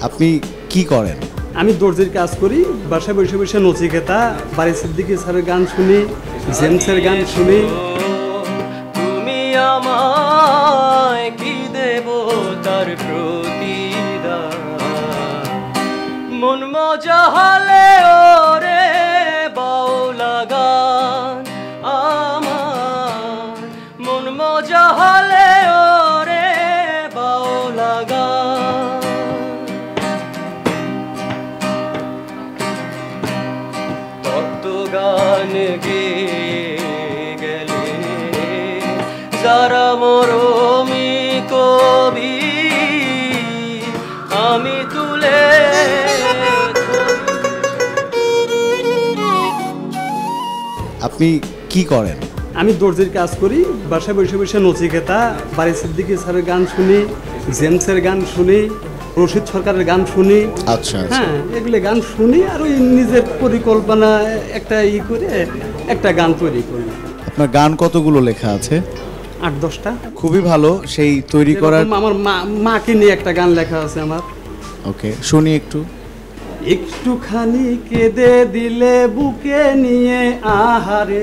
আপনি কি করেন? আমি দর্জির কাজ করি, বাসায় বসে বসে নচিকেতা, বাড়ি সিদ্দিকী স্যারের গান শুনি, জেমসের গান শুনি। তুমি আমায় কি দেব তার প্রতিদান, মন মজা হলে ওরে বাউলা গান আমার, মন মজা হলে ওরে বাউলা গান। তত্ত্ব গান গেয়ে গেলে যারা মরমি কবি, আমি তুলে আপনি কি করেন? আমি দর্জির কাজ করি, বাসায় বসে বসে নচিকেতা, বাড়ি সিদ্দিকী স্যারের গান শুনি, জেমসের গান শুনি, রশিদ সরকারের গান শুনি। আচ্ছা, হ্যাঁ, এগুলো গান শুনি আর ওই নিজের পরিকল্পনা একটা করে একটা গান তৈরি করি। আপনার গান কতগুলো লেখা আছে? 8-10টা। খুবই ভালো। সেই তৈরি করার আমার মাকে নিয়ে একটা গান লেখা আছে আমার। ওকে, শুনি একটু। একটুখানি কেঁদে দিলে বুকে নিয়ে আহারে,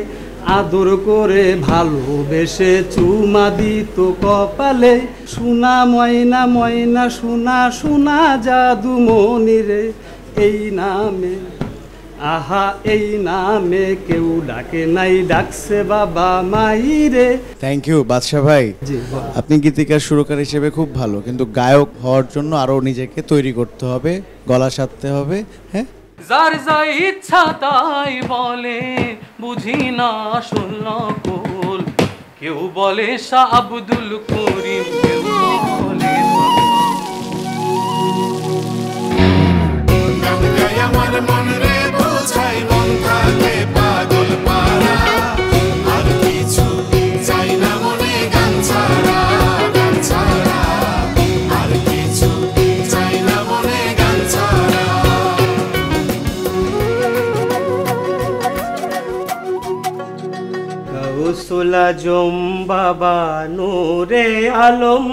আদর করে ভালোবেসে চুমা দিত কপালে, সোনা ময়না ময়না সোনা সোনা জাদু মনিরে, এই নামে আহা এই নামে কেউ ডাকে নাই, ডাকছে বাবা মাইরে। থ্যাংক ইউ বাদশা ভাই। জি, আপনি গীতিকার সুরকার হিসেবে খুব ভালো, কিন্তু গায়ক হওয়ার জন্য আরো নিজেকে তৈরি করতে হবে, গলা সাধতে হবে। হ্যাঁ, যার যা ইচ্ছা তাই বলে, বুঝি না শুনল কুল, কেউ বলে শাহ আব্দুল করিম, কেউ বলে আমার মন রে বোঝাই, মন থাকে পাগল পারা, আর কিছু চাই না মনে গান ছাড়া, গান ছাড়া আর কিছু চাই না মনে গান ছাড়া। গৌসুল আজম বাবা নূরে আলম,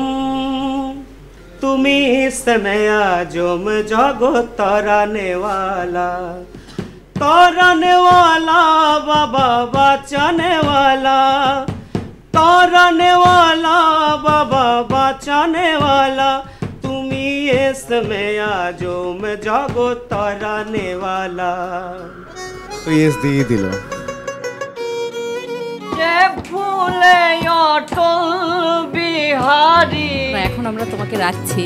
তুমি ইসমে আজম জগৎ তরানেওয়ালা, তরানেওয়ালা বাবা বাঁচানেওয়ালা, তরানেওয়ালা বাবা বাঁচানেওয়ালা, তুমি ইসমে আজম জগৎ তরানেওয়ালা। তো ইয়েস দিয়ে দিল। ফুলে অটল বিহারী। এখন আমরা তোমাকে রাখছি।